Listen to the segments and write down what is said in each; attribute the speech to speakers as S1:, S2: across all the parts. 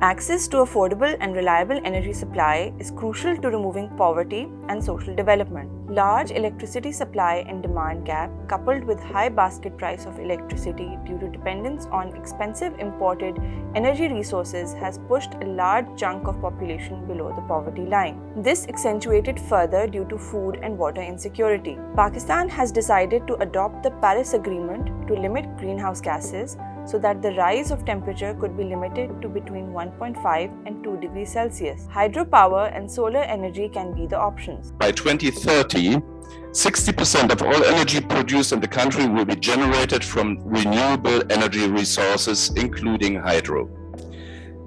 S1: Access to affordable and reliable energy supply is crucial to removing poverty and social development. Large electricity supply and demand gap, coupled with high basket price of electricity due to dependence on expensive imported energy resources, has pushed a large chunk of population below the poverty line. This accentuated further due to food and water insecurity. Pakistan has decided to adopt the Paris Agreement to limit greenhouse gases, so that the rise of temperature could be limited to between 1.5 and 2 degrees Celsius. Hydropower and solar energy can be the options.
S2: By 2030, 60% of all energy produced in the country will be generated from renewable energy resources, including hydro.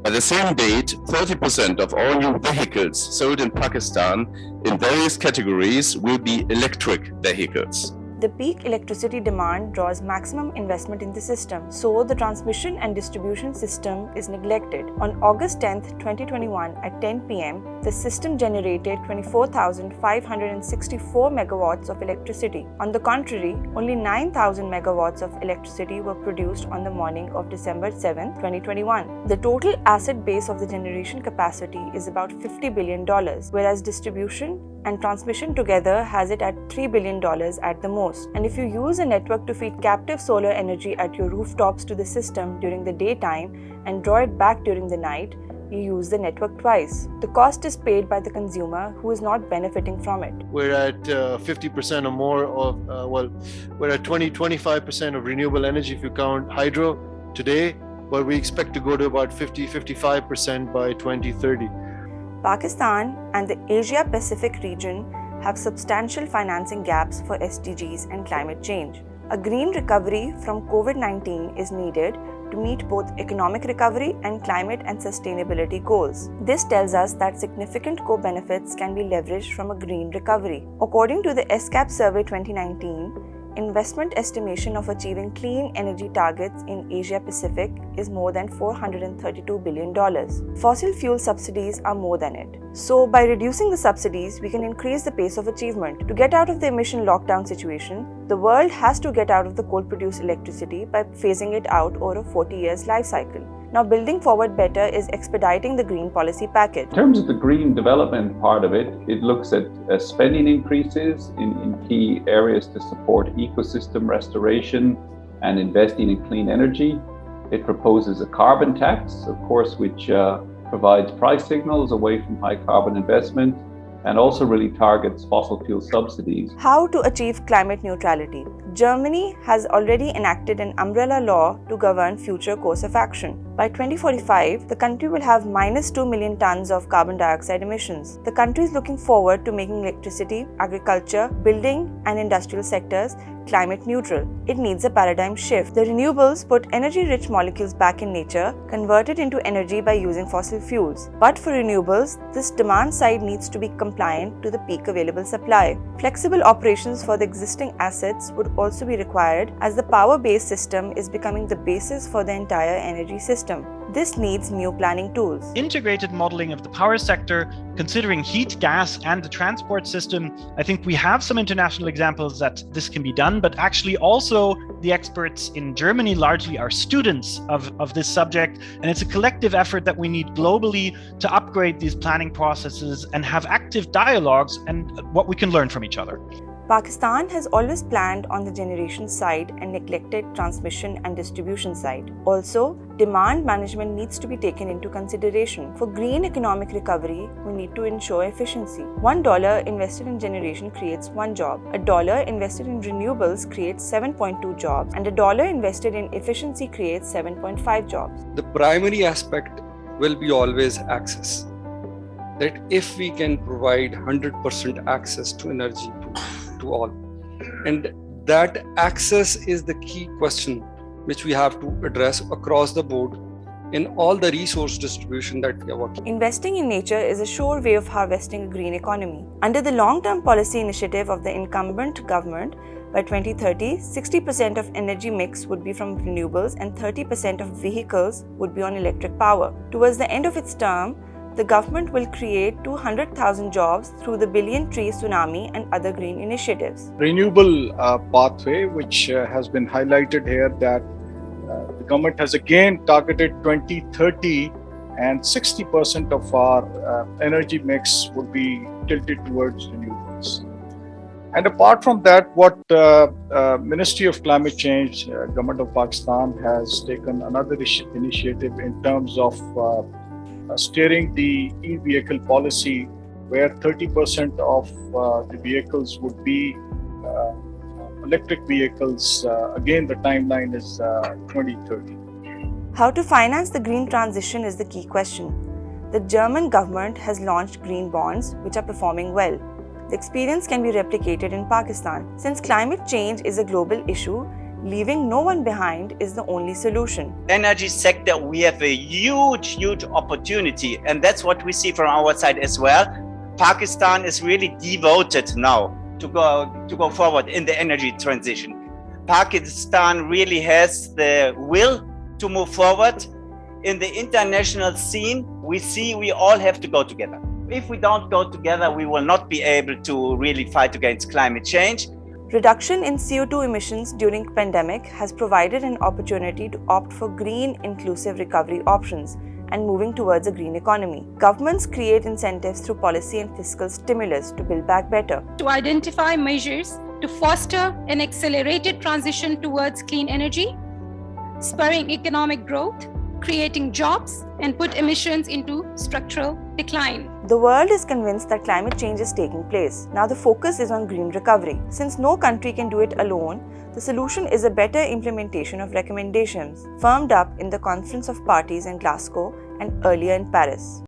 S2: By the same date, 30% of all new vehicles sold in Pakistan in various categories will be electric vehicles.
S1: The peak electricity demand draws maximum investment in the system, so the transmission and distribution system is neglected. On August 10, 2021 at 10 pm, the system generated 24,564 megawatts of electricity. On the contrary, only 9,000 megawatts of electricity were produced on the morning of December 7, 2021. The total asset base of the generation capacity is about $50 billion, whereas distribution and transmission together has it at $3 billion at the most. And if you use a network to feed captive solar energy at your rooftops to the system during the daytime and draw it back during the night, you use the network twice. The cost is paid by the consumer, who is not benefiting from it.
S3: We're at 50% or more of, we're at 20-25% of renewable energy if you count hydro today, but we expect to go to about 50-55% by 2030.
S1: Pakistan and the Asia-Pacific region have substantial financing gaps for SDGs and climate change. A green recovery from COVID-19 is needed to meet both economic recovery and climate and sustainability goals. This tells us that significant co-benefits can be leveraged from a green recovery. According to the SCAP Survey 2019, investment estimation of achieving clean energy targets in Asia-Pacific is more than $432 billion. Fossil fuel subsidies are more than it. So, by reducing the subsidies, we can increase the pace of achievement. To get out of the emission lockdown situation, the world has to get out of the coal-produced electricity by phasing it out over a 40 years life cycle. Now, building forward better is expediting the green policy package.
S4: In terms of the green development part of it, it looks at spending increases in key areas to support ecosystem restoration and investing in clean energy. It proposes a carbon tax, of course, which provides price signals away from high carbon investment and also really targets fossil fuel subsidies.
S1: How to achieve climate neutrality? Germany has already enacted an umbrella law to govern future course of action. By 2045, the country will have minus 2 million tons of carbon dioxide emissions. The country is looking forward to making electricity, agriculture, building and industrial sectors climate neutral. It needs a paradigm shift. The renewables put energy-rich molecules back in nature, converted into energy by using fossil fuels. But for renewables, this demand side needs to be compliant to the peak available supply. Flexible operations for the existing assets would also be required, as the power-based system is becoming the basis for the entire energy system. This needs new planning tools.
S5: Integrated modeling of the power sector, considering heat, gas, and the transport system. I think we have some international examples that this can be done, but actually also the experts in Germany largely are students of this subject. And it's a collective effort that we need globally to upgrade these planning processes and have active dialogues and what we can learn from each other.
S1: Pakistan has always planned on the generation side and neglected transmission and distribution side. Also, demand management needs to be taken into consideration. For green economic recovery, we need to ensure efficiency. $1 invested in generation creates 1 job. $1 invested in renewables creates 7.2 jobs, and $1 invested in efficiency creates 7.5 jobs.
S6: The primary aspect will be always access. That if we can provide 100% access to energy to all, and that access is the key question which we have to address across the board in all the resource distribution that we are working.
S1: Investing in nature is a sure way of harvesting a green economy. Under the long-term policy initiative of the incumbent government, by 2030, 60% of energy mix would be from renewables and 30% of vehicles would be on electric power. Towards the end of its term, the government will create 200,000 jobs through the Billion Tree Tsunami and other green initiatives.
S7: Renewable pathway, which has been highlighted here, that the government has again targeted 2030 and 60% of our energy mix would be tilted towards renewables. And apart from that, what Ministry of Climate Change, Government of Pakistan has taken another initiative in terms of steering the e-vehicle policy, where 30% of the vehicles would be electric vehicles. Again, the timeline is 2030.
S1: How to finance the green transition is the key question. The German government has launched green bonds, which are performing well. The experience can be replicated in Pakistan. Since climate change is a global issue, leaving no one behind is the only solution.
S8: Energy sector, we have a huge opportunity, and that's what we see from our side as well. Pakistan is really devoted now to go forward in the energy transition. Pakistan really has the will to move forward. In the international scene, we see we all have to go together. If we don't go together, we will not be able to really fight against climate change.
S1: Reduction in CO2 emissions during pandemic has provided an opportunity to opt for green inclusive recovery options and moving towards a green economy. Governments create incentives through policy and fiscal stimulus to build back better.
S9: To identify measures to foster an accelerated transition towards clean energy, spurring economic growth, creating jobs, and put emissions into structural decline.
S1: The world is convinced that climate change is taking place. Now the focus is on green recovery. Since no country can do it alone, the solution is a better implementation of recommendations firmed up in the Conference of Parties in Glasgow and earlier in Paris.